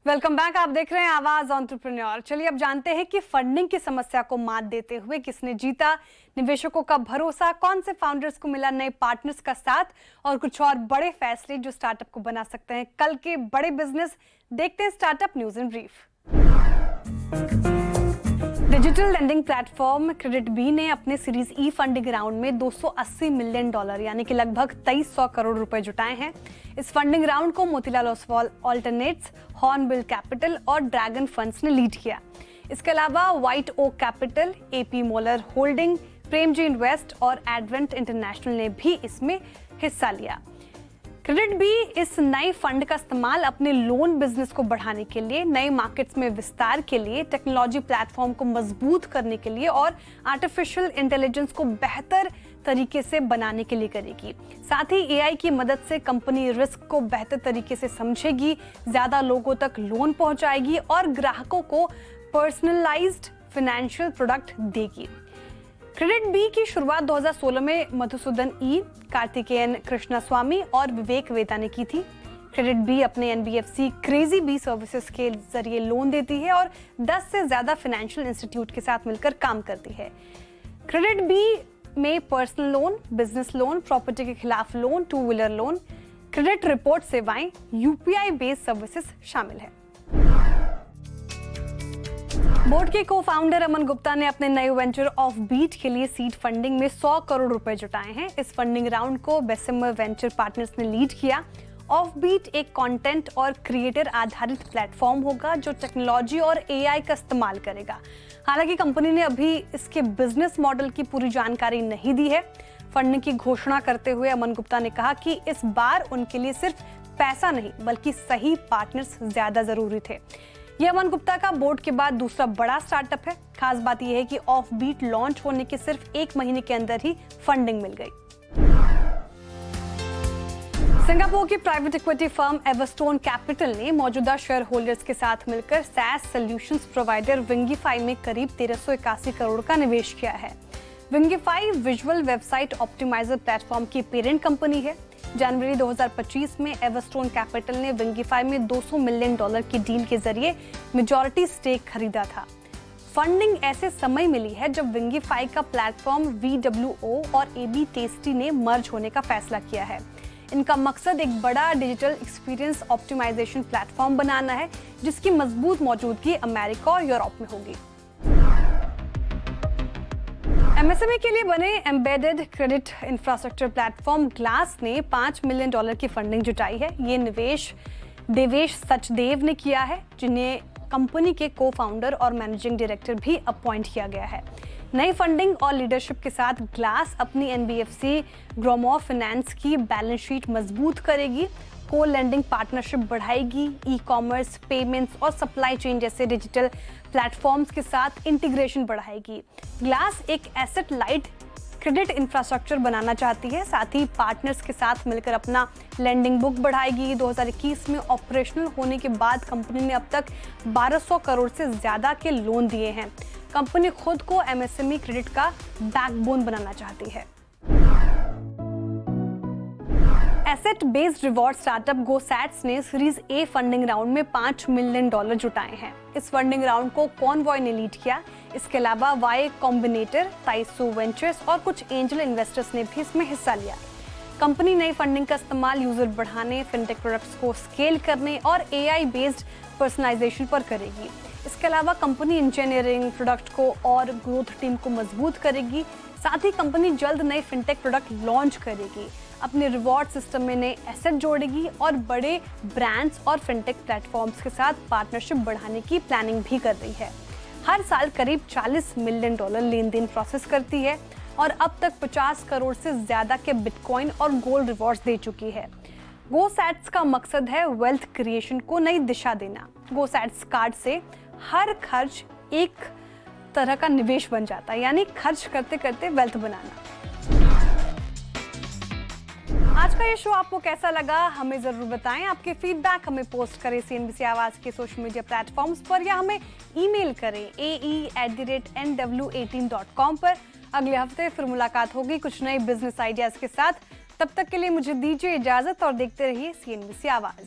Welcome back. आप देख रहे हैं आवाज एंटरप्रेन्योर। चलिए अब जानते हैं कि फंडिंग की समस्या को मात देते हुए किसने जीता, निवेशकों का भरोसा, कौन से फाउंडर्स को मिला नए पार्टनर्स का साथ और कुछ और बड़े फैसले जो स्टार्टअप को बना सकते हैं कल के बड़े बिजनेस। देखते हैं startup news in brief. Digital lending platform Credit Bee ने अपने सीरीज ई फंडिंग राउंड में $280 मिलियन यानी कि लगभग 2300 करोड़ रुपए जुटाए हैं। इस फंडिंग राउंड को Motilal Oswal Alternates, Hornbill Capital और ड्रैगन फंड्स ने लीड किया। इसके अलावा White Oak Capital, AP Moller Holding, Premji Invest और एडवेंट इंटरनेशनल ने भी इसमें हिस्सा लिया। क्रेडिट बी इस नए फंड का इस्तेमाल अपने लोन बिजनेस को बढ़ाने के लिए, नए मार्केट्स में विस्तार के लिए, टेक्नोलॉजी प्लेटफॉर्म को मजबूत करने के लिए और आर्टिफिशियल इंटेलिजेंस को बेहतर तरीके से बनाने के लिए करेगी। साथ ही एआई की मदद से कंपनी रिस्क को बेहतर तरीके से समझेगी, ज्यादा लोगों तक लोन पहुंचाएगी और ग्राहकों को पर्सनलाइज्ड फाइनेंशियल प्रोडक्ट देगी। क्रेडिट बी की शुरुआत 2016 में मधुसूदन ई, कार्तिकेयन कृष्णास्वामी और विवेक वेदा ने की थी। क्रेडिट बी अपने एनबीएफसी क्रेजी बी सर्विसेज के जरिए लोन देती है और 10 से ज्यादा फाइनेंशियल इंस्टीट्यूट के साथ मिलकर काम करती है। क्रेडिट बी में personal loan, business loan, property के खिलाफ loan, two wheeler loan, credit report सेवाएं, यूपीआई बेस्ड सर्विसेज शामिल है। बोर्ड के को फाउंडर अमन गुप्ता ने अपने नए वेंचर ऑफ बीट के लिए सीड फंडिंग में 100 करोड़ रुपए जुटाए हैं। इस फंडिंग राउंड को बेसिमर वेंचर पार्टनर्स ने लीड किया। ऑफ बीट एक कंटेंट और क्रिएटर आधारित प्लेटफॉर्म होगा जो टेक्नोलॉजी और एआई का इस्तेमाल करेगा। हालांकि कंपनी ने अभी इसके बिजनेस मॉडल की पूरी जानकारी नहीं दी है। फंडिंग की घोषणा करते हुए अमन गुप्ता ने कहा कि इस बार उनके लिए सिर्फ पैसा नहीं बल्कि सही पार्टनर्स ज्यादा जरूरी थे। यह अमन गुप्ता का बोर्ड के बाद दूसरा बड़ा स्टार्टअप है। खास बात यह है कि ऑफ बीट लॉन्च होने के सिर्फ 1 महीने के अंदर ही फंडिंग मिल गई। सिंगापुर की private equity firm Everstone capital ने मौजूदा शेयर होल्डर्स के साथ मिलकर SaaS सॉल्यूशंस प्रोवाइडर विंगीफाई में करीब 1381 करोड़ का निवेश किया है। विंगीफाई विजुअल वेबसाइट ऑप्टिमाइजर प्लेटफॉर्म की पेरेंट कंपनी है। जनवरी 2025 में एवरस्टोन कैपिटल ने विंगीफाई में $200 मिलियन की डील के जरिए मेजॉरिटी स्टेक खरीदा था। फंडिंग ऐसे समय मिली है जब विंगीफाई का प्लेटफॉर्म VWO और AB टेस्टी ने मर्ज होने का फैसला किया है। इनका मकसद एक बड़ा डिजिटल एक्सपीरियंस ऑप्टिमाइजेशन प्लेटफॉर्म बनाना है जिसकी मजबूत मौजूदगी अमेरिका और यूरोप में होगी। एमएसएमई के लिए बने embedded credit infrastructure platform glass ने $5 मिलियन की फंडिंग जुटाई है। ये निवेश देवेश सचदेव ने किया है, जिन्हें कंपनी के को फाउंडर और मैनेजिंग डायरेक्टर भी अपॉइंट किया गया है। नई फंडिंग और लीडरशिप के साथ ग्लास अपनी एनबीएफसी ग्रोमो फाइनेंस की बैलेंस शीट मजबूत करेगी, को लेंडिंग पार्टनरशिप बढ़ाएगी, ई-कॉमर्स, पेमेंट्स और सप्लाई चेन जैसे डिजिटल प्लेटफॉर्म्स के साथ इंटीग्रेशन बढ़ाएगी। ग्लास एक एसेट लाइट क्रेडिट इंफ्रास्ट्रक्चर बनाना चाहती है, साथ ही पार्टनर्स के साथ मिलकर अपना लेंडिंग बुक बढ़ाएगी। 2021 में ऑपरेशनल होने के बाद कंपनी ने अब तक 1200 करोड़ से ज्यादा के लोन दिए हैं। कंपनी खुद को एमएसएमई क्रेडिट का बैकबोन बनाना चाहती है। एसेट बेस्ड रिवॉर्ड स्टार्टअप गोसैट्स ने सीरीज ए फंडिंग राउंड में $5 मिलियन जुटाए हैं। इस फंडिंग राउंड को कॉनवॉय ने लीड किया। इसके अलावा वाई कॉम्बिनेटर, ताइसू वेंचर्स और कुछ एंजल इन्वेस्टर्स ने भी इसमें हिस्सा लिया। कंपनी नई फंडिंग का इस्तेमाल यूजर बढ़ाने, फिनटेक प्रोडक्ट्स को स्केल करने और एआई बेस्ड पर्सनलाइजेशन पर करेगी। इसके अलावा कंपनी इंजीनियरिंग, प्रोडक्ट को और ग्रोथ टीम को मजबूत करेगी। साथ ही कंपनी जल्द नए फिनटेक प्रोडक्ट लॉन्च करेगी, अपने रिवॉर्ड सिस्टम में नए एसेट जोड़ेगी और बड़े ब्रांड्स और फिनटेक प्लेटफॉर्म्स के साथ पार्टनरशिप बढ़ाने की प्लानिंग भी कर रही है। हर साल करीब $40 मिलियन लेन देन प्रोसेस करती है और अब तक 50 करोड़ से ज्यादा के बिटकॉइन और गोल्ड रिवॉर्ड्स दे चुकी है। गोसैट्स का मकसद है वेल्थ क्रिएशन को नई दिशा देना। गोसैट्स कार्ड से हर खर्च एक तरह का निवेश बन जाता है, यानी खर्च करते करते वेल्थ बनाना। आज का ये शो आपको कैसा लगा हमें जरूर बताएं। आपके फीडबैक हमें पोस्ट करें CNBC आवाज के सोशल मीडिया प्लेटफॉर्म्स पर या हमें ईमेल करें ae@nw18.com पर। अगले हफ्ते फिर मुलाकात होगी कुछ नए बिजनेस आइडियाज के साथ। तब तक के लिए मुझे दीजिए इजाजत और देखते रहिए CNBC आवाज।